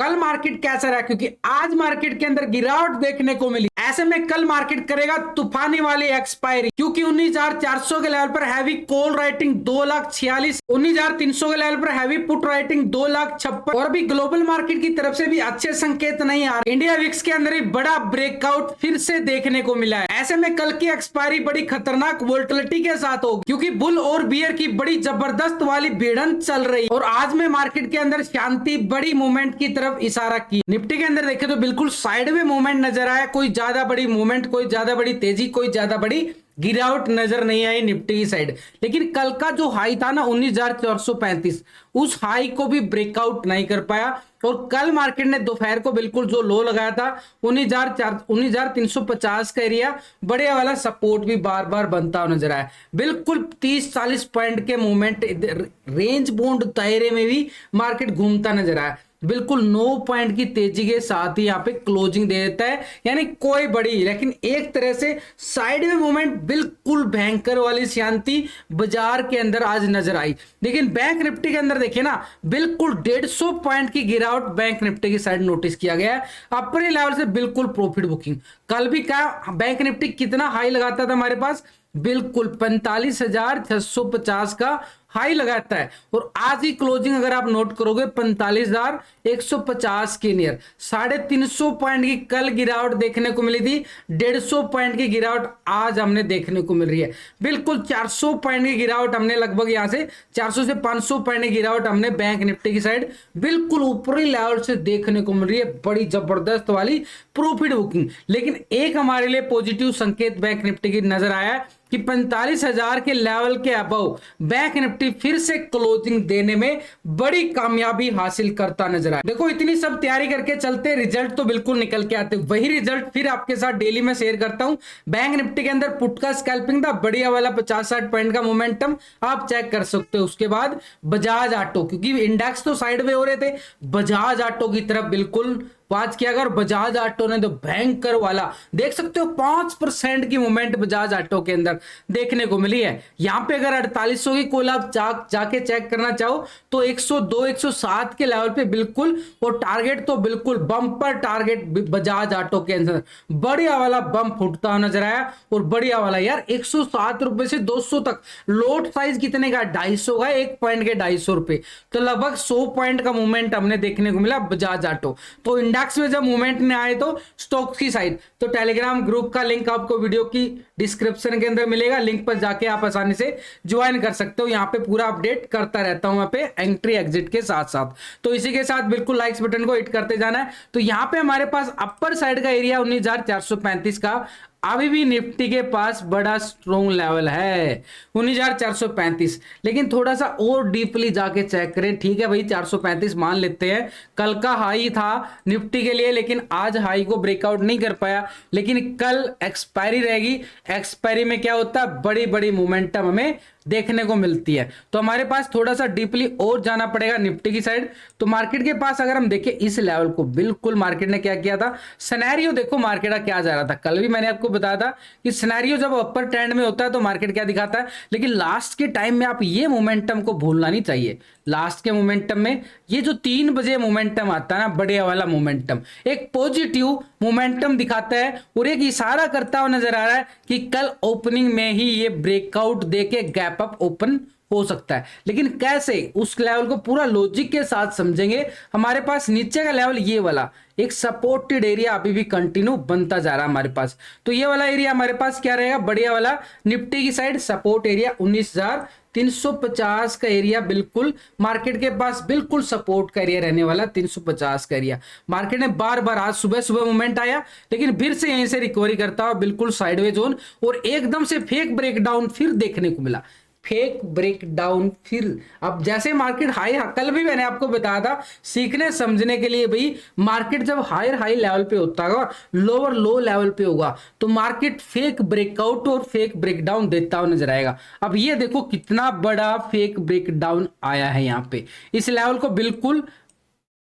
कल मार्केट कैसा रहा, क्योंकि आज मार्केट के अंदर गिरावट देखने को मिली। ऐसे में कल मार्केट करेगा तूफानी वाली एक्सपायरी, क्योंकि 19,400 के लेवल पर हैवी कॉल राइटिंग 2,46,000, 19,300 के लेवल पर हैवी पुट राइटिंग 2,56,000। और भी ग्लोबल मार्केट की तरफ से भी अच्छे संकेत नहीं आ रहे। इंडिया विक्स के अंदर ही बड़ा ब्रेकआउट फिर से देखने को मिला है। ऐसे में कल की एक्सपायरी बड़ी खतरनाक वोलेटिलिटी के साथ होगी, क्योंकि बुल और बियर की बड़ी जबरदस्त वाली भिड़ंत चल रही है। और आज में मार्केट के अंदर शांति बड़ी मूवमेंट की तरफ इशारा की। निफ्टी के अंदर देखें तो बिल्कुल साइड में मूवमेंट नजर आया, कोई ज्यादा बड़ी मूवमेंट, कोई ज्यादा बड़ी तेजी, कोई ज्यादा बड़ी गिरावट नजर नहीं आई निफ्टी की साइड। लेकिन कल का जो हाई था ना 19,435, उस हाई को भी ब्रेकआउट नहीं कर पाया। और कल मार्केट ने दोपहर को बिल्कुल जो लो लगाया था 19,350 का एरिया, बढ़िया वाला सपोर्ट भी बार बार बनता हुआ नजर आया। बिल्कुल 30-40 पॉइंट के मूवमेंट रेंज बाउंड दायरे में भी मार्केट घूमता नजर आया। बिल्कुल 9 पॉइंट की तेजी के साथ ही यहाँ पे क्लोजिंग दे देता है, यानी कोई बड़ी, लेकिन एक तरह से साइड में मूवमेंट, बिल्कुल भयंकर वाली शांति बाजार के अंदर आज नजर आई। लेकिन बैंक निफ्टी के अंदर देखिए ना, बिल्कुल 150 पॉइंट की गिरावट बैंक निफ्टी की साइड नोटिस किया गया है। अपने लेवल से बिल्कुल प्रॉफिट बुकिंग। कल भी क्या बैंक निफ्टी कितना हाई लगाता था हमारे पास, बिल्कुल 45,650 का हाई लगाता है। और आज की क्लोजिंग अगर आप नोट करोगे 45,150 के नियर, 350 पॉइंट की कल गिरावट देखने को मिली थी। 150 पॉइंट की गिरावट आज हमने देखने को मिल रही है। बिल्कुल 400 पॉइंट की गिरावट हमने लगभग यहां से 400 से 500 पॉइंट की गिरावट हमने बैंक निफ्टी की साइड बिल्कुल ऊपरी लेवल से देखने को मिल रही है। बड़ी जबरदस्त वाली प्रॉफिट बुकिंग। लेकिन एक हमारे लिए पॉजिटिव संकेत बैंक निफ्टी की नजर आया कि 45,000 के लेवल के अबव बैंक निफ्टी फिर से क्लोजिंग देने में बड़ी कामयाबी हासिल करता नजर आया। देखो इतनी सब तैयारी करके चलते, रिजल्ट तो बिल्कुल निकल के आते। वही रिजल्ट फिर आपके साथ डेली में शेयर करता हूं। बैंक निफ्टी के अंदर पुट का स्कैल्पिंग था, बढ़िया वाला 50-60 पॉइंट का मोमेंटम आप चेक कर सकते हो। उसके बाद बजाज ऑटो, क्योंकि इंडेक्स तो साइड में हो रहे थे, बजाज ऑटो की तरफ बिल्कुल बात किया। अगर बजाज ऑटो ने तो भयंकर वाला देख सकते हो 5% की मूवमेंट बजाज ऑटो के अंदर देखने को मिली है। यहां पे अगर 4800 की कोल आप जाके चेक करना चाहो तो 102 107 के लेवल पे बिल्कुल, और टारगेट तो बिल्कुल बम्पर टारगेट बजाज ऑटो के अंदर बढ़िया वाला बम्प फुटता हुआ नजर आया। और बढ़िया वाला यार 107 रुपए से 200 तक। लोट साइज कितने का, 250 का, 1 पॉइंट के 250 रुपए, तो लगभग 100 पॉइंट का मूवमेंट हमने देखने को मिला बजाज ऑटो। तो इंडेक्स में जब मूवमेंट नहीं आए तो स्टॉक्स की साइड, तो टेलीग्राम ग्रुप का लिंक आपको वीडियो की डिस्क्रिप्शन के अंदर मिलेगा। लिंक पर जाके आप आसानी से ज्वाइन कर सकते हो। यहाँ पे पूरा अपडेट करता रहता हूं, यहाँ पे एंट्री एग्जिट के साथ साथ। तो इसी के साथ बिल्कुल लाइक्स बटन को हिट करते जाना है। तो यहाँ पे हमारे पास अपर साइड का एरिया 19,435 का अभी भी निफ्टी के पास बड़ा स्ट्रॉन्ग लेवल है 19,435। लेकिन थोड़ा सा और डीपली जाके चेक करें। ठीक है भाई 435 मान लेते हैं, कल का हाई था निफ्टी के लिए, लेकिन आज हाई को ब्रेकआउट नहीं कर पाया। लेकिन कल एक्सपायरी रहेगी, एक्सपायरी में क्या होता है, बड़ी बड़ी मोमेंटम हमें देखने को मिलती है। तो हमारे पास थोड़ा सा डीपली और जाना पड़ेगा निफ्टी की साइड। तो मार्केट के पास अगर हम देखें इस लेवल को, बिल्कुल मार्केट ने क्या किया था, सिनेरियो देखो मार्केट का क्या जा रहा था। कल भी मैंने आपको बताया था कि सिनेरियो जब अपर ट्रेंड में होता है तो मार्केट क्या दिखाता है। लेकिन लास्ट के टाइम में आप ये मोमेंटम को भूलना नहीं चाहिए। लास्ट के मोमेंटम में ये जो 3 बजे मोमेंटम आता है ना, बढ़िया वाला मोमेंटम, एक पॉजिटिव मोमेंटम दिखाता है और एक इशारा करता हुआ नजर आ रहा है कि कल ओपनिंग में ही ये ब्रेकआउट देके गैप अप ओपन हो सकता है। लेकिन कैसे, उस लेवल को पूरा लॉजिक के साथ समझेंगे। हमारे पास नीचे का लेवल ये वाला एक सपोर्टेड एरिया अभी भी कंटिन्यू बनता जा रहा है हमारे पास। तो ये वाला एरिया हमारे पास क्या रहेगा, बढ़िया वाला निफ्टी की साइड सपोर्ट एरिया 19,350 का एरिया, बिल्कुल मार्केट के पास बिल्कुल सपोर्ट का एरिया रहने वाला 350 का एरिया। मार्केट ने बार बार आज सुबह सुबह मूवमेंट आया, लेकिन फिर से यहीं से रिकवरी करता हुआ बिल्कुल साइडवेज जोन और एकदम से फेक ब्रेकडाउन फिर देखने को मिला। फेक ब्रेकडाउन फिर, अब जैसे मार्केट हाई, कल भी मैंने आपको बताया था सीखने समझने के लिए भाई, मार्केट जब हायर हाई लेवल पे होता होगा, लोअर लो लेवल पे होगा, तो मार्केट फेक ब्रेकआउट और फेक ब्रेकडाउन देता हुआ नजर आएगा। अब ये देखो कितना बड़ा फेक ब्रेकडाउन आया है यहाँ पे, इस लेवल को बिल्कुल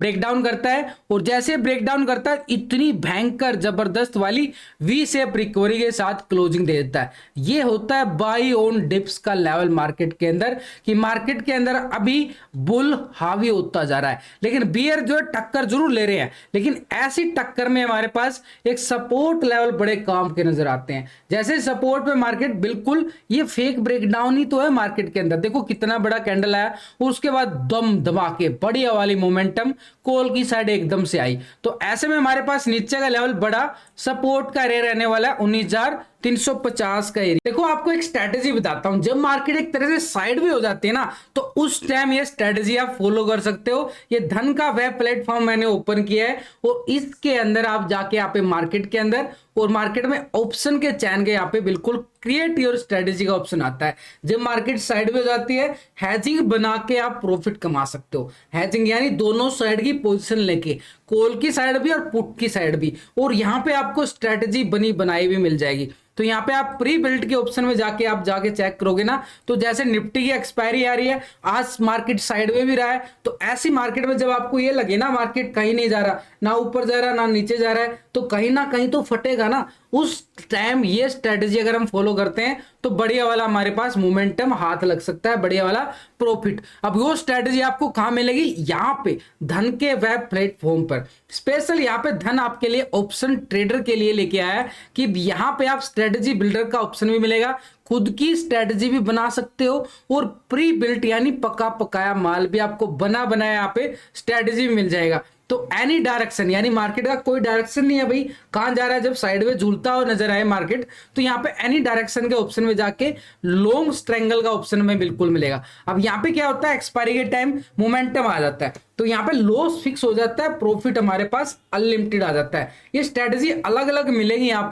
ब्रेक डाउन करता है, और जैसे ब्रेक डाउन करता है इतनी भयंकर जबरदस्त वाली वी शेप रिकवरी के साथ क्लोजिंग दे देता है। ये होता है बाई ऑन डिप्स का लेवल मार्केट के अंदर, कि मार्केट के अंदर अभी बुल हावी होता जा रहा है, लेकिन बियर जो है टक्कर जरूर ले रहे हैं, लेकिन ऐसी टक्कर में हमारे पास एक सपोर्ट लेवल बड़े काम के नजर आते हैं। जैसे सपोर्ट पे मार्केट बिल्कुल ये फेक ब्रेकडाउन ही तो है मार्केट के अंदर, देखो कितना बड़ा कैंडल आया और उसके बाद दम धमाके बढ़िया वाली मोमेंटम कॉल की साइड एकदम से आई। तो ऐसे में हमारे पास नीचे का लेवल बड़ा सपोर्ट का एरिया रहने वाला है 19,350 का एरिया। देखो आपको एक स्ट्रेटेजी बताता हूं, जब मार्केट एक तरह से साइड भी हो जाती है ना, तो उस टाइम ये स्ट्रेटेजी आप फॉलो कर सकते हो। ये धन का वेब प्लेटफॉर्म मैंने ओपन किया है और इसके अंदर आप जाके यहाँ पे मार्केट के अंदर और मार्केट में ऑप्शन के चैन के यहाँ पे बिल्कुल क्रिएट योर स्ट्रेटेजी का ऑप्शन आता है। जब मार्केट साइड में हो जाती है, हैजिंग बना के आप प्रॉफिट कमा सकते हो। हैजिंग यानी दोनों साइड की पोजीशन लेके, कॉल की साइड भी और पुट की साइड भी, और यहाँ पे आपको स्ट्रेटेजी बनी बनाई भी मिल जाएगी। तो यहाँ पे आप प्री बिल्ट के ऑप्शन में जाके चेक करोगे ना, तो जैसे निफ्टी की एक्सपायरी आ रही है, आज मार्केट साइड में भी रहा है, तो ऐसी मार्केट में जब आपको ये लगे ना मार्केट कहीं नहीं जा रहा, ना ऊपर जा रहा ना नीचे जा रहा है, तो कहीं ना कहीं तो फटेगा ना, उस टाइम ये स्ट्रेटेजी अगर हम फॉलो करते हैं तो बढ़िया वाला हमारे पास मोमेंटम हाथ लग सकता है, बढ़िया वाला प्रॉफिट। अब वो स्ट्रेटेजी आपको कहां मिलेगी? यहाँ पे धन के वेब प्लेटफॉर्म पर। स्पेशल यहाँ पे धन आपके लिए ऑप्शन ट्रेडर के लिए लेके आया है कि यहाँ पे आप स्ट्रेटेजी बिल्डर का ऑप्शन भी मिलेगा, खुद की स्ट्रेटेजी भी बना सकते हो, और प्री बिल्ट यानी पका पकाया माल भी आपको बना बनाया यहाँ पे स्ट्रेटेजी भी मिल जाएगा। तो एनी डायरेक्शन यानी मार्केट का कोई डायरेक्शन नहीं है भाई, कहां जा रहा है, जब साइड में झूलता हुआ नजर आए मार्केट, तो यहाँ पे एनी डायरेक्शन के ऑप्शन में जाके लॉन्ग स्ट्रेंगल का ऑप्शन में बिल्कुल मिलेगा। अब यहाँ पे क्या होता है, एक्सपायरी के टाइम मोमेंटम आ जाता है, तो यहाँ पे लॉस फिक्स हो जाता है, प्रॉफिट हमारे पास अनलिमिटेड आ जाता है। ये स्ट्रेटेजी अलग अलग मिलेगी यहाँ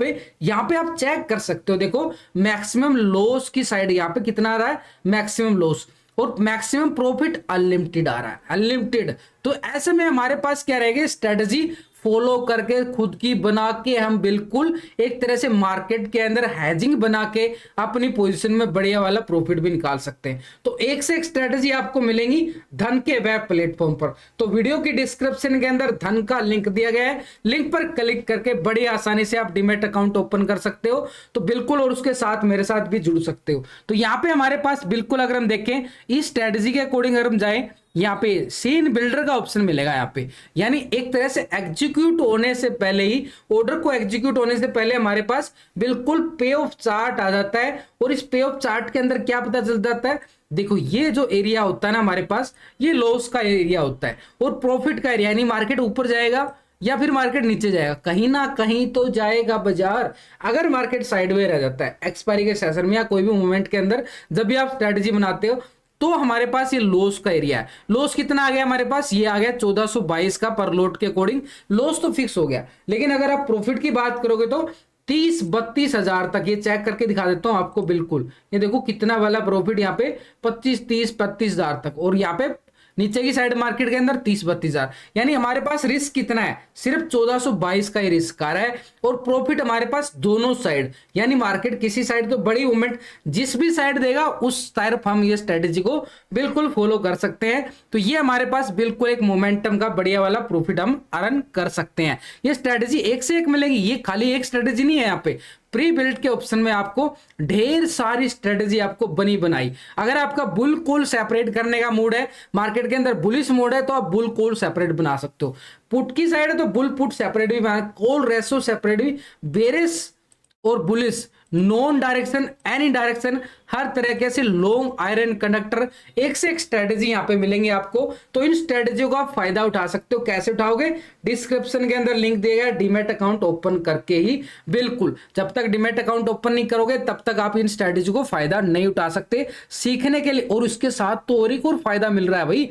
पे आप चेक कर सकते हो। देखो मैक्सिमम लॉस की साइड यहाँ पे कितना आ रहा है, मैक्सिमम लॉस, और मैक्सिमम प्रॉफिट अनलिमिटेड आ रहा है, अनलिमिटेड। तो ऐसे में हमारे पास क्या रहेगा, स्ट्रेटजी फॉलो करके खुद की बना के हम बिल्कुल एक तरह से मार्केट के अंदर हैजिंग बना के अपनी पोजीशन में बढ़िया वाला प्रॉफिट भी निकाल सकते हैं। तो एक से एक स्ट्रेटजी आपको मिलेंगी धन के वेब प्लेटफॉर्म पर। तो वीडियो की डिस्क्रिप्शन के अंदर धन का लिंक दिया गया है, लिंक पर क्लिक करके बड़ी आसानी से आप डीमैट अकाउंट ओपन कर सकते हो, तो बिल्कुल, और उसके साथ मेरे साथ भी जुड़ सकते हो। तो यहाँ पे हमारे पास बिल्कुल अगर हम देखें इस स्ट्रेटजी के अकॉर्डिंग अगर हम जाए, यहाँ पे सीन बिल्डर का ऑप्शन मिलेगा यहाँ पे, यानी एक तरह से एग्जीक्यूट होने से पहले ही, ऑर्डर को एग्जीक्यूट होने से पहले हमारे पास बिल्कुल पे ऑफ चार्ट आ जाता है। और इस पे ऑफ चार्ट के अंदर क्या पता चल जाता है, देखो ये जो एरिया होता है ना हमारे पास, ये लॉस का एरिया होता है, और प्रॉफिट का एरिया, यानी मार्केट ऊपर जाएगा या फिर मार्केट नीचे जाएगा, कहीं ना कहीं तो जाएगा बाजार। अगर मार्केट साइडवे रह जाता है एक्सपायरी के सेशन में या कोई भी मूवमेंट के अंदर, जब भी आप स्ट्रेटेजी बनाते हो, तो हमारे पास ये लॉस का एरिया है। लॉस कितना आ गया हमारे पास, ये आ गया 1422 का पर लोट के अकॉर्डिंग, लॉस तो फिक्स हो गया। लेकिन अगर आप प्रॉफिट की बात करोगे तो 30-32 हजार तक, ये चेक करके दिखा देता हूं आपको, बिल्कुल ये देखो कितना वाला प्रॉफिट यहाँ पे 25-30-35 हजार तक, और यहाँ पे नीचे की साइड मार्केट के अंदर 30-32 हजार, यानी हमारे पास रिस्क कितना है, सिर्फ 1422 का ही रिस्क आ रहा है, और प्रॉफिट हमारे पास दोनों साइड, यानी मार्केट किसी साइड तो बड़ी मूवमेंट जिस भी साइड देगा उस तरफ हम ये स्ट्रेटेजी को बिल्कुल फॉलो कर सकते हैं। तो ये हमारे पास बिल्कुल एक मोमेंटम का बढ़िया वाला प्रॉफिट हम अर्न कर सकते हैं। ये स्ट्रेटेजी एक से एक मिलेगी, ये खाली एक स्ट्रेटेजी नहीं है। यहाँ पे प्री बिल्ट के ऑप्शन में आपको ढेर सारी स्ट्रेटेजी आपको बनी बनाई। अगर आपका बुल कॉल सेपरेट करने का मूड है, मार्केट के अंदर बुलिश मोड है, तो आप बुल कॉल सेपरेट बना सकते हो। पुट की साइड है तो बुल पुट सेपरेट भी बना, कॉल रेशो सेपरेट भी, बेरिश और bullish, non direction, any direction, हर तरीके से लॉन्ग आयरन कंडक्टर, एक से एक स्ट्रेटेजी यहां पे मिलेंगे आपको। तो इन स्ट्रेटेजियों का आप फायदा उठा सकते हो। कैसे उठाओगे, डिस्क्रिप्शन के अंदर लिंक दिया गया, डीमैट अकाउंट ओपन करके ही। बिल्कुल, जब तक डीमैट अकाउंट ओपन नहीं करोगे तब तक आप इन स्ट्रेटेजी को फायदा नहीं उठा सकते सीखने के लिए। और उसके साथ तो और एक और फायदा मिल रहा है भाई,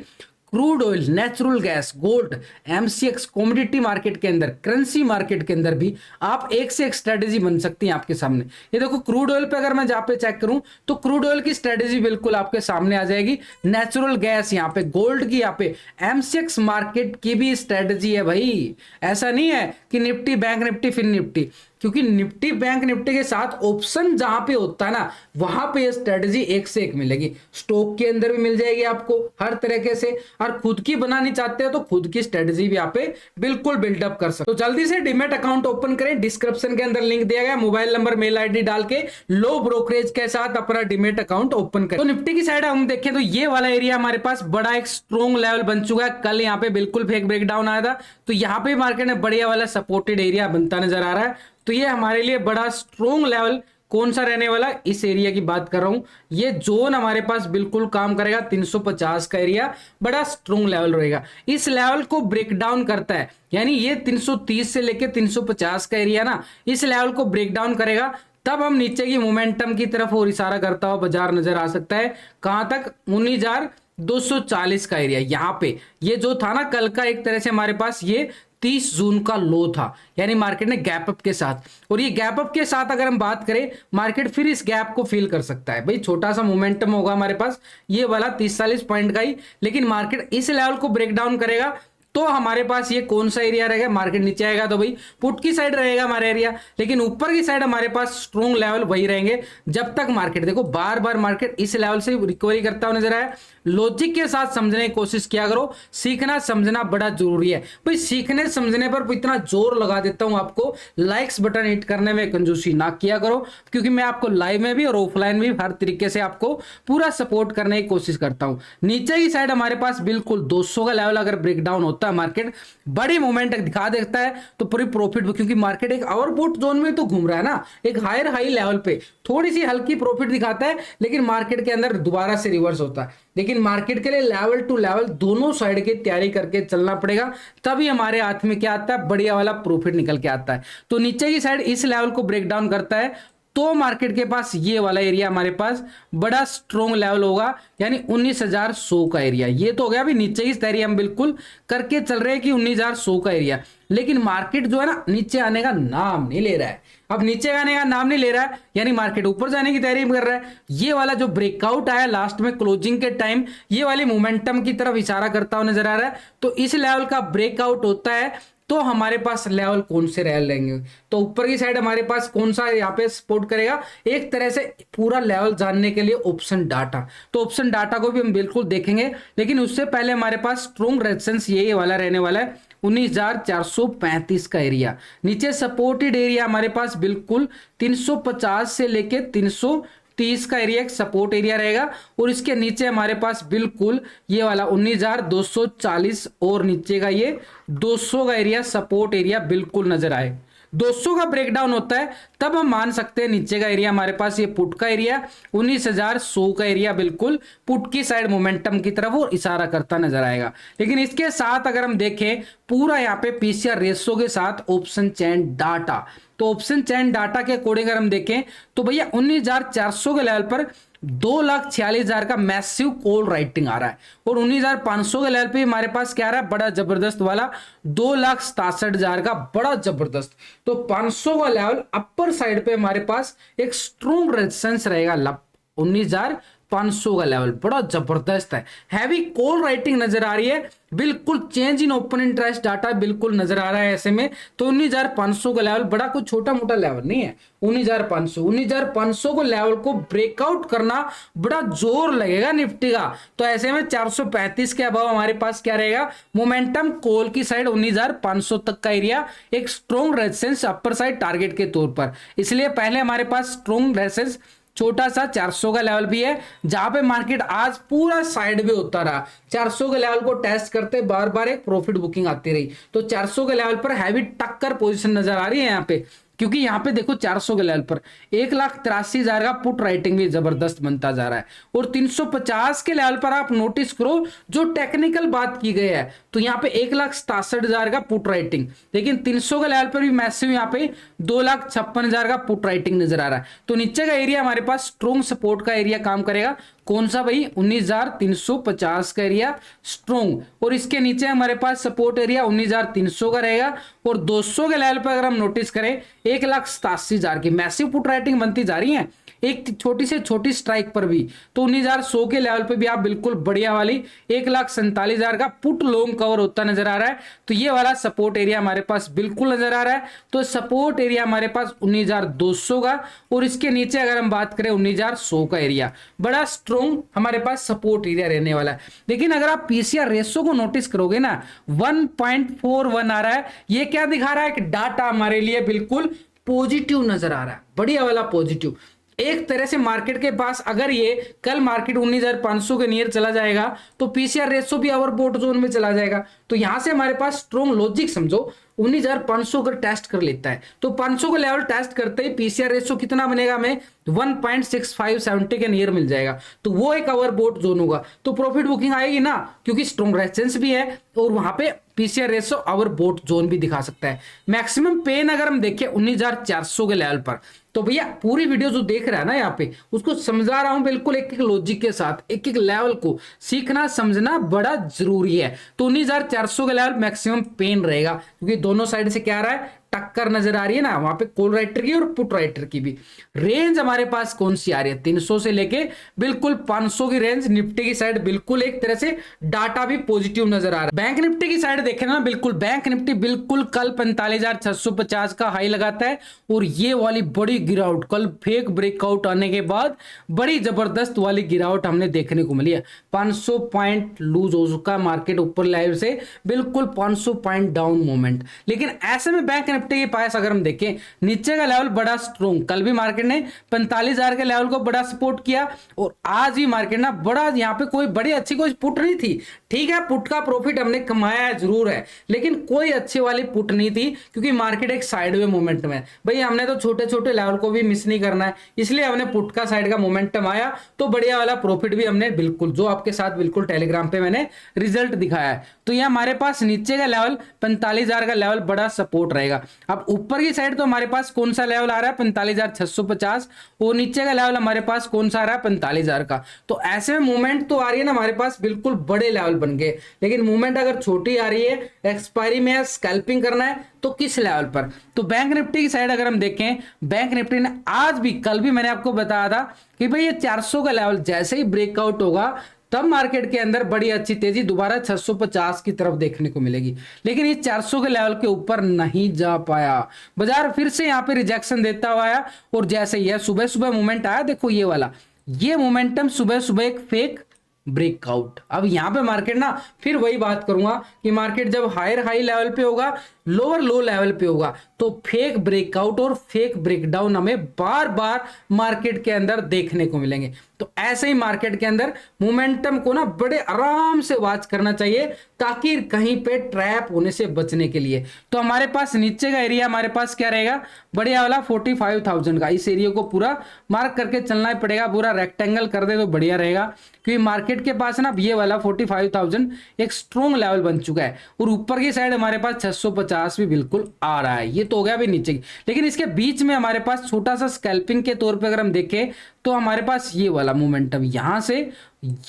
crude oil, natural gas, gold, MCX, commodity market के अंदर, करेंसी मार्केट के अंदर भी आप एक से एक स्ट्रेटेजी बन सकती है आपके सामने। ये देखो क्रूड ऑयल पे अगर मैं जहां पे चेक करूं तो क्रूड ऑयल की स्ट्रेटेजी बिल्कुल आपके सामने आ जाएगी, नेचुरल गैस यहाँ पे, गोल्ड की यहाँ पे, एमसीएक्स मार्केट की भी स्ट्रेटेजी है भाई। ऐसा नहीं है कि निफ्टी, बैंक निफ्टी फिर निफ्टी, क्योंकि निफ्टी बैंक निफ्टी के साथ ऑप्शन जहां पे होता है ना, वहां पे ये स्ट्रेटजी एक से एक मिलेगी। स्टॉक के अंदर भी मिल जाएगी आपको हर तरीके से, और खुद की बनानी चाहते हो तो खुद की स्ट्रेटजी भी आप पे बिल्कुल बिल्डअप कर सकते हो। तो जल्दी से डीमैट अकाउंट ओपन करें, डिस्क्रिप्शन के अंदर लिंक दिया गया, मोबाइल नंबर मेल आईडी डाल के लो ब्रोकरेज के साथ अपना डीमैट अकाउंट ओपन करें। तो निफ्टी की साइड हम देखें तो ये वाला एरिया हमारे पास बड़ा एक स्ट्रॉन्ग लेवल बन चुका है। कल यहाँ पे बिल्कुल फेक ब्रेकडाउन आया था, तो यहाँ पे मार्केट में बढ़िया वाला सपोर्टेड एरिया बनता नजर आ रहा है। तो ये हमारे लिए बड़ा स्ट्रॉन्ग लेवल कौन सा रहने वाला, इस एरिया की बात कर रहा हूं। ये जोन हमारे पास बिल्कुल काम करेगा, 350 का एरिया बड़ा स्ट्रॉन्ग लेवल रहेगा। इस लेवल को ब्रेक डाउन करता है, यानी ये 330 से लेके 350 का एरिया ना, इस लेवल को ब्रेक डाउन करेगा, तब हम नीचे की मोमेंटम की तरफ और इशारा करता हुआ बाजार नजर आ सकता है। कहां तक, 19,240 का एरिया। यहां पे ये जो था ना कल का, एक तरह से हमारे पास ये 30 जून का लो था, यानी मार्केट ने गैप अप के साथ, और ये गैप अप के साथ अगर हम बात करें, मार्केट फिर इस गैप को फील कर सकता है। भाई छोटा सा मोमेंटम होगा हमारे पास ये वाला 30-40 पॉइंट का ही, लेकिन मार्केट इस लेवल को ब्रेक डाउन करेगा तो हमारे पास ये कौन सा एरिया रहेगा, मार्केट नीचे आएगा तो भाई पुट की साइड रहेगा हमारा एरिया, लेकिन ऊपर की साइड हमारे पास स्ट्रॉन्ग लेवल वही रहेंगे जब तक मार्केट, देखो बार बार मार्केट इस लेवल से रिकवरी करता हुआ नजर आया। लॉजिक के साथ समझने की कोशिश किया करो, सीखना समझना बड़ा जरूरी है। भाई सीखने समझने पर इतना जोर लगा देता हूं आपको, लाइक्स बटन हिट करने में कंजूसी ना किया करो, क्योंकि मैं आपको लाइव में भी और ऑफलाइन भी हर तरीके से आपको पूरा सपोर्ट करने की कोशिश करता हूं। नीचे की साइड हमारे पास बिल्कुल 200 का लेवल अगर ब्रेकडाउन होता है, मार्केट बड़ी मूवमेंट दिखा देता है तो पूरी प्रॉफिट, क्योंकि मार्केट एक ओवरबॉट जोन में तो घूम रहा है ना, एक हायर हाई लेवल पे थोड़ी सी हल्की प्रॉफिट दिखाता है, लेकिन मार्केट के अंदर दोबारा से रिवर्स होता है। लेकिन मार्केट के लिए लेवल टू लेवल दोनों साइड की तैयारी करके चलना पड़ेगा, तभी हमारे हाथ में क्या आता है, बढ़िया वाला प्रॉफिट निकल के आता है। तो नीचे की साइड इस लेवल को ब्रेक डाउन करता है तो मार्केट के पास ये वाला एरिया हमारे पास बड़ा स्ट्रॉन्ग लेवल होगा, यानी 19,100 का एरिया। ये तो हो गया, अभी नीचे की तैयारी हम बिल्कुल करके चल रहे हैं कि 19,100 का एरिया, लेकिन मार्केट जो है ना नीचे आने का नाम नहीं ले रहा है। अब नीचे आने का नाम नहीं ले रहा है, यानी मार्केट ऊपर जाने की तैयारी कर रहा है। ये वाला जो ब्रेकआउट आया लास्ट में क्लोजिंग के टाइम, ये वाली मोमेंटम की तरफ इशारा करता हुआ नजर आ रहा है। तो इस लेवल का ब्रेकआउट होता है तो हमारे पास लेवल कौन से लेवल लेंगे, तो ऊपर की साइड हमारे पास कौन सा यहाँ पे सपोर्ट करेगा, एक तरह से पूरा लेवल जानने के लिए ऑप्शन डाटा, तो ऑप्शन डाटा को भी हम बिल्कुल देखेंगे, लेकिन उससे पहले हमारे पास स्ट्रॉन्ग रेजिस्टेंस ये वाला रहने वाला है 19,435 का एरिया। नीचे सपोर्टेड एरिया हमारे पास बिल्कुल 350 से लेके 330 का एरिया एक सपोर्ट एरिया रहेगा, और इसके नीचे हमारे पास बिल्कुल ये वाला 19,240 और नीचे का ये 200 का एरिया सपोर्ट एरिया बिल्कुल नजर आए। 200 का ब्रेकडाउन होता है तब हम मान सकते हैं नीचे का एरिया हमारे पास ये पुट का एरिया 19,100 का एरिया बिल्कुल पुट की साइड मोमेंटम की तरफ और इशारा करता नजर आएगा। लेकिन इसके साथ अगर हम देखें पूरा यहाँ पे पीसीआर रेशो के साथ ऑप्शन चेन डाटा, तो ऑप्शन चेन डाटा के अकॉर्डिंग अगर हम देखें तो भैया 19,400 के लेवल पर 2,46,000 का मैसिव कॉल राइटिंग आ रहा है, और 19,500 के लेवल पे हमारे पास क्या आ रहा है, बड़ा जबरदस्त वाला 2,67,000 का बड़ा जबरदस्त। तो 500 का लेवल अपर साइड पे हमारे पास एक स्ट्रॉन्ग रेजिस्टेंस रहेगा, 19,500 का लेवल बड़ा जबरदस्त है। हैवी कॉल राइटिंग नजर आ रही है, बिल्कुल change in open interest data बिल्कुल नजर आ रहा है ऐसे में। तो 19,500 का लेवल बड़ा कुछ छोटा मोटा लेवल नहीं है। 19,500 को लेवल को ब्रेकआउट करना बड़ा जोर लगेगा निफ्टी का, तो ऐसे में 435 के अभाव हमारे पास क्या रहेगा, मोमेंटम कॉल की साइड 19,500 तक का एरिया एक strong resistance upper side target के तौर पर। इसलिए पहले हमारे पास स्ट्रॉन्ग रेजिस्टेंस छोटा सा 400 का लेवल भी है, जहां पे मार्केट आज पूरा साइड में होता रहा, 400 के लेवल को टेस्ट करते बार बार एक प्रॉफिट बुकिंग आती रही। तो 400 के लेवल पर हैवी टक्कर पोजीशन नजर आ रही है यहाँ पे, क्योंकि यहाँ पे देखो 400 के लेवल पर 1,83,000 का पुट राइटिंग भी जबरदस्त बनता जा रहा है, और 350 के लेवल पर आप नोटिस करो जो टेक्निकल बात की गई है, तो यहाँ पे 1,67,000 का पुट राइटिंग, लेकिन 300 के लेवल पर भी मैसिव यहाँ पे 2,56,000 का पुट राइटिंग नजर आ रहा है। तो नीचे का एरिया हमारे पास स्ट्रॉन्ग सपोर्ट का एरिया काम करेगा, कौन सा भाई 19,350 का एरिया स्ट्रॉन्ग, और इसके नीचे हमारे पास सपोर्ट एरिया 19,300 का रहेगा। और 200 के लेवल पर अगर हम नोटिस करें 1,87,000 की मैसिव पुट राइटिंग बनती जा रही है एक छोटी से छोटी स्ट्राइक पर भी। तो 19,100 के लेवल पे भी आप बिल्कुल बढ़िया वाली 1,47,000 का पुट लॉन्ग कवर होता नजर आ रहा है। तो ये वाला सपोर्ट एरिया हमारे पास बिल्कुल नजर आ रहा है। तो सपोर्ट एरिया हमारे पास 19,200 का, और इसके नीचे अगर हम बात करें 19,100 का एरिया बड़ा स्ट्रॉन्ग हमारे पास सपोर्ट एरिया रहने वाला है। लेकिन अगर आप पीसीआर रेशो को नोटिस करोगे ना 1.41 आ रहा है, ये क्या दिखा रहा है कि डाटा हमारे लिए बिल्कुल पॉजिटिव नजर आ रहा है, बढ़िया वाला पॉजिटिव। एक तरह से मार्केट के पास अगर ये कल मार्केट 19,500 के नियर चला जाएगा तो पीसीआर रेशो भी ओवरबॉट जोन में चला जाएगा। तो यहां से हमारे पास स्ट्रॉन्ग लॉजिक समझो 19,500 अगर टेस्ट कर लेता है तो 500 का लेवल टेस्ट करते ही पीसीआर रेशो कितना बनेगा, हमें 1.6570 के नियर मिल जाएगा। तो वो एक ओवरबॉट जोन होगा, तो प्रॉफिट बुकिंग आएगी ना, क्योंकि स्ट्रॉन्ग रेजिस्टेंस भी है और वहां पे पीसीआर रेशो ओवरबॉट जोन भी दिखा सकता है। मैक्सिमम पेन अगर हम देखें 19,400 के लेवल पर, तो भैया पूरी वीडियो जो देख रहा है ना यहाँ पे उसको समझा रहा हूं बिल्कुल एक एक लॉजिक के साथ, एक एक लेवल को सीखना समझना बड़ा जरूरी है। तो 19,400 का लेवल मैक्सिमम पेन रहेगा, क्योंकि दोनों साइड से क्या आ रहा है, टक्कर नजर आ रही है ना, वहां पे कॉल राइटर की और पुट राइटर की भी। रेंज हमारे पास कौन सी आ रही है, 300 से लेके बिल्कुल 500 की रेंज। निफ्टी की साइड बिल्कुल एक तरह से डाटा भी पॉजिटिव नजर आ रहा है। बैंक निफ्टी की साइड देखें ना, बिल्कुल बैंक निफ्टी बिल्कुल कल 45,650 का हाई लगाता है, और ये वाली बड़ी गिरावट कल फेक ब्रेकआउट आने के बाद बड़ी जबरदस्त वाली गिरावट हमने देखने को मिली है। 500 पॉइंट लूज हो चुका मार्केट ऊपर लेवल से, बिल्कुल 500 पॉइंट डाउन मोमेंट। लेकिन ऐसे में बैंक निफ्टी के पास अगर हम देखें नीचे का लेवल बड़ा स्ट्रॉन्ग, कल भी मार्केट ने 45,000 के लेवल को बड़ा सपोर्ट किया, और आज भी मार्केट ना बड़ा यहाँ पे कोई बड़ी अच्छी कोई पुट नहीं थी। ठीक है, पुट का प्रॉफिट हमने कमाया जरूर है, लेकिन कोई अच्छी वाली पुट नहीं थी, क्योंकि मार्केट एक साइडवे मोमेंटम है। भाई हमने तो छोटे छोटे लेवल को भी मिस नहीं करना है, इसलिए हमने पुट का साइड का मोमेंटम आया तो बढ़िया वाला प्रॉफिट भी हमने बिल्कुल जो आपके साथ बिल्कुल टेलीग्राम पे मैंने रिजल्ट दिखाया है। तो ये हमारे पास नीचे का लेवल 45,000 का लेवल बड़ा सपोर्ट रहेगा। अब ऊपर की साइड तो हमारे पास कौन सा लेवल आ रहा है 45,650, और नीचे का लेवल हमारे पास कौन सा आ रहा है 45,000 का। तो ऐसे में मूवमेंट तो आ रही है ना हमारे पास बिल्कुल बड़े लेवल बन गए, लेकिन मूवमेंट अगर छोटी आ रही है, एक्सपायरी में स्कैल्पिंग करना है तो किस लेवल पर। तो बैंक निफ्टी की साइड अगर हम देखें, बैंक निफ्टी ने आज भी कल भी मैंने आपको बताया था कि भाई ये 400 का लेवल जैसे ही ब्रेकआउट होगा तब मार्केट के अंदर बड़ी अच्छी तेजी दोबारा 650 की तरफ देखने को मिलेगी। लेकिन ये 400 के लेवल के ऊपर नहीं जा पाया, बाजार फिर से यहाँ पे रिजेक्शन देता हुआ आया। और जैसे यह सुबह सुबह मूवमेंट आया, देखो ये वाला ये मोमेंटम सुबह सुबह एक फेक ब्रेकआउट। अब यहां पे मार्केट ना फिर वही बात करूंगा कि मार्केट जब हायर हाई लेवल पे होगा, लोअर लो लेवल पे होगा, तो फेक ब्रेकआउट और फेक ब्रेकडाउन हमें बार बार मार्केट के अंदर देखने को मिलेंगे। तो ऐसे ही मार्केट के अंदर मोमेंटम को ना बड़े आराम से वॉच करना चाहिए, ताकि कहीं पे ट्रैप होने से बचने के लिए। तो हमारे पास नीचे का एरिया हमारे पास क्या रहेगा, बढ़िया वाला 45,000 का। इस एरिया को पूरा मार्क करके चलना ही पड़ेगा, पूरा रेक्टेंगल कर दे तो बढ़िया रहेगा, क्योंकि मार्केट के पास ना ये वाला 45,000 एक स्ट्रॉन्ग लेवल बन चुका है। और ऊपर की साइड हमारे पास 650 भी बिल्कुल आ रहा है, ये तो हो गया भी नीचे की। लेकिन इसके बीच में हमारे पास छोटा सा स्कैल्पिंग के तौर पे अगर हम देखें तो हमारे पास ये वाला मोमेंटम यहां से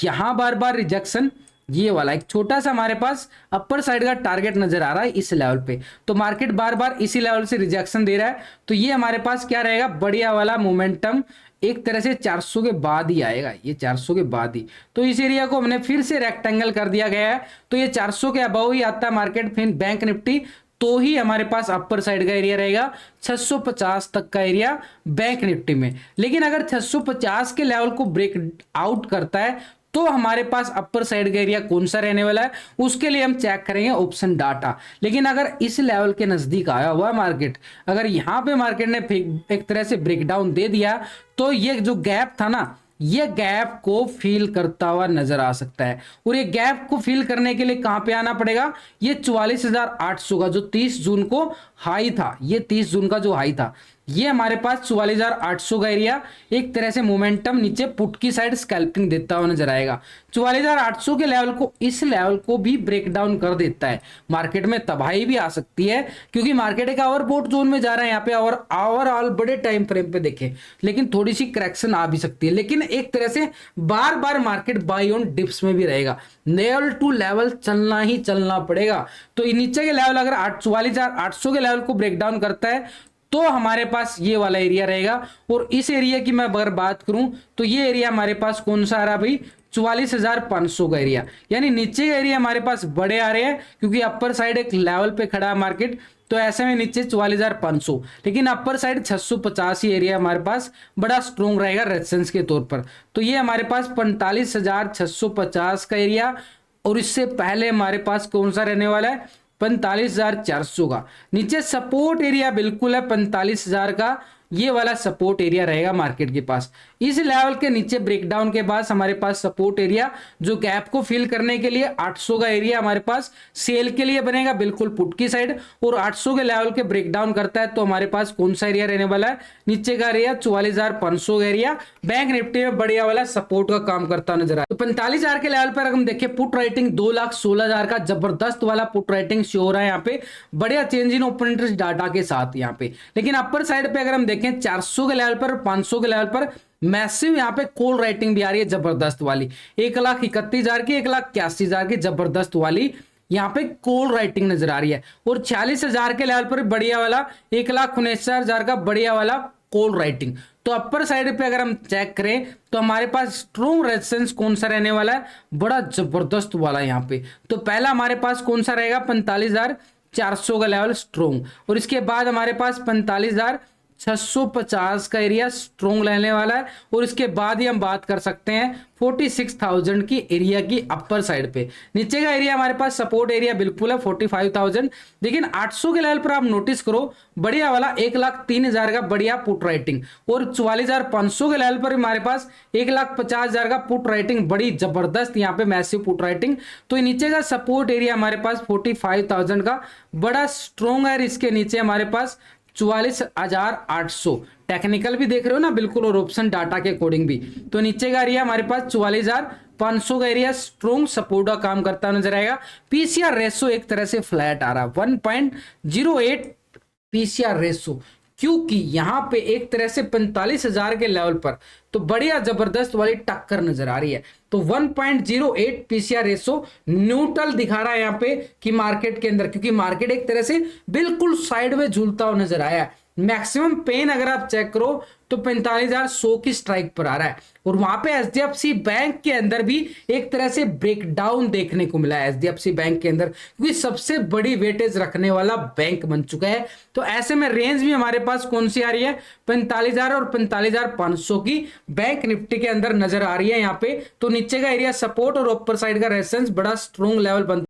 यहां बार बार रिजेक्शन, ये वाला एक छोटा सा हमारे पास अपर साइड का टारगेट नजर आ रहा है इस लेवल पे। तो मार्केट बार बार इसी लेवल से रिजेक्शन दे रहा है, तो ये हमारे पास क्या रहेगा, बढ़िया वाला मोमेंटम एक तरह से 400 के बाद ही आएगा, ये 400 के बाद ही। तो इस एरिया को हमने फिर से रेक्टेंगल कर दिया गया है, तो ये 400 के अबव ही आता है मार्केट। फिर बैंक निफ्टी तो ही हमारे पास अपर साइड का एरिया रहेगा 650 तक का एरिया बैंक निफ्टी में। लेकिन अगर 650 के लेवल को ब्रेक आउट करता है तो हमारे पास अपर साइड का एरिया कौन सा रहने वाला है, उसके लिए हम चेक करेंगे ऑप्शन डाटा। लेकिन अगर इस लेवल के नजदीक आया हुआ मार्केट, अगर यहां पे मार्केट ने एक तरह से ब्रेकडाउन दे दिया, तो ये जो गैप था ना, ये गैप को फील करता हुआ नजर आ सकता है। और ये गैप को फील करने के लिए कहां पे आना पड़ेगा, ये 44,800 का जो 30 जून को हाई था, ये 30 जून का जो हाई था, ये हमारे पास 44,800 का एरिया एक तरह से मोमेंटम नीचे पुट की साइड स्कैल्पिंग देता हुआ नजर आएगा। 44,800 के लेवल को, इस लेवल को भी ब्रेक डाउन कर देता है, मार्केट में तबाही भी आ सकती है, क्योंकि मार्केट एक ओवरबॉट जोन में जा रहा है यहाँ पे, और ओवरऑल बड़े टाइम फ्रेम पे देखें, लेकिन थोड़ी सी करेक्शन आ भी सकती है, लेकिन एक तरह से बार बार मार्केट बाई ऑन डिप्स में भी रहेगा, लेवल टू लेवल चलना ही चलना पड़ेगा। तो नीचे के लेवल अगर 44,800 के लेवल को ब्रेक डाउन करता है तो हमारे पास ये वाला एरिया रहेगा। और इस एरिया की मैं अगर बात करूं तो ये एरिया हमारे पास कौन सा आ रहा भाई, 44,500 का एरिया, यानी नीचे का एरिया हमारे पास बड़े आ रहे हैं, क्योंकि अपर साइड एक लेवल पे खड़ा है मार्केट, तो ऐसे में नीचे 44,500, लेकिन अपर साइड 650 ही एरिया हमारे पास बड़ा स्ट्रोंग रहेगा रेजिस्टेंस के तौर पर। तो ये हमारे पास 45,650 का एरिया, और इससे पहले हमारे पास कौन सा रहने वाला है, 45,400 का। नीचे सपोर्ट एरिया बिल्कुल है 45,000 का, ये वाला सपोर्ट एरिया रहेगा मार्केट के पास। इस लेवल के नीचे ब्रेकडाउन के बाद हमारे पास सपोर्ट एरिया, जो गैप को फिल करने के लिए 800 का एरिया हमारे पास सेल के लिए बनेगा बिल्कुल पुट की साइड, और 800 के लेवल के ब्रेकडाउन करता है तो हमारे पास कौन सा एरिया रहने वाला है, नीचे का एरिया 44,500 का एरिया बैंक निफ्टी में बढ़िया वाला सपोर्ट का काम करता नजर आया। तो 45,000 के लेवल पर अगर हम देखें पुट राइटिंग 2,16,000 का जबरदस्त वाला पुट राइटिंग शो हो रहा है यहाँ पे, बढ़िया change in open interest data के साथ यहाँ पे। लेकिन अपर साइड पे अगर हम देखें 400 के लेवल पर, 500 के लेवल पर मैसिव यहाँ पे कॉल राइटिंग भी आ रही है जबरदस्त वाली, 1,31,000 की, 1,81,000 की जबरदस्त वाली यहाँ पे कॉल राइटिंग नजर आ रही है। और 46,000 के लेवल पर बढ़िया वाला 1,69,000 का बढ़िया वाला कॉल राइटिंग। तो अपर साइड पे अगर हम चेक करें तो हमारे पास स्ट्रॉन्ग रेजिस्टेंस कौन सा रहने वाला है, बड़ा जबरदस्त वाला यहाँ पे। तो पहला हमारे पास कौन सा रहेगा, 45,400 का लेवल स्ट्रॉन्ग, और इसके बाद हमारे पास 45,650 का एरिया स्ट्रॉन्ग रहने वाला है, और इसके बाद ही हम बात कर सकते हैं 46,000 की एरिया की अपर साइड पे। नीचे का एरिया हमारे पास सपोर्ट एरिया बिल्कुल है 45,000, लेकिन 800 के लेवल पर आप नोटिस करो बढ़िया वाला 1,03,000 का बढ़िया पुट राइटिंग, और 44,500 के लेवल पर हमारे पास 1,50,000 का पुट राइटिंग, बड़ी जबरदस्त यहाँ पे मैसिव पुट राइटिंग। तो नीचे का सपोर्ट एरिया हमारे पास 45,000 का बड़ा स्ट्रॉन्ग है, इसके नीचे हमारे पास 44,800, टेक्निकल भी देख रहे हो ना बिल्कुल, और ऑप्शन डाटा के अकॉर्डिंग भी। तो नीचे का एरिया हमारे पास 44,500 का एरिया स्ट्रॉन्ग सपोर्ट का काम करता नजर आएगा। पीसीआर रेशो एक तरह से फ्लैट आ रहा, 1.08 पीसीआर रेशो, क्योंकि यहां पे एक तरह से 45,000 के लेवल पर तो बढ़िया जबरदस्त वाली टक्कर नजर आ रही है। तो 1.08 पीसीआर रेशो न्यूट्रल दिखा रहा है यहाँ पे कि मार्केट के अंदर, क्योंकि मार्केट एक तरह से बिल्कुल साइड में झूलता हुआ नजर आया है। मैक्सिमम पेन अगर आप चेक करो तो 45,100 की स्ट्राइक पर आ रहा है, और वहां पे एचडीएफसी बैंक के अंदर भी एक तरह से ब्रेकडाउन देखने को मिला है एचडीएफसी बैंक के अंदर, क्योंकि सबसे बड़ी वेटेज रखने वाला बैंक बन चुका है। तो ऐसे में रेंज भी हमारे पास कौन सी आ रही है, 45,000 और 45,500 की बैंक निफ्टी के अंदर नजर आ रही है यहाँ पे। तो नीचे का एरिया सपोर्ट और ऊपर साइड का रेजिस्टेंस बड़ा स्ट्रॉन्ग लेवल बनता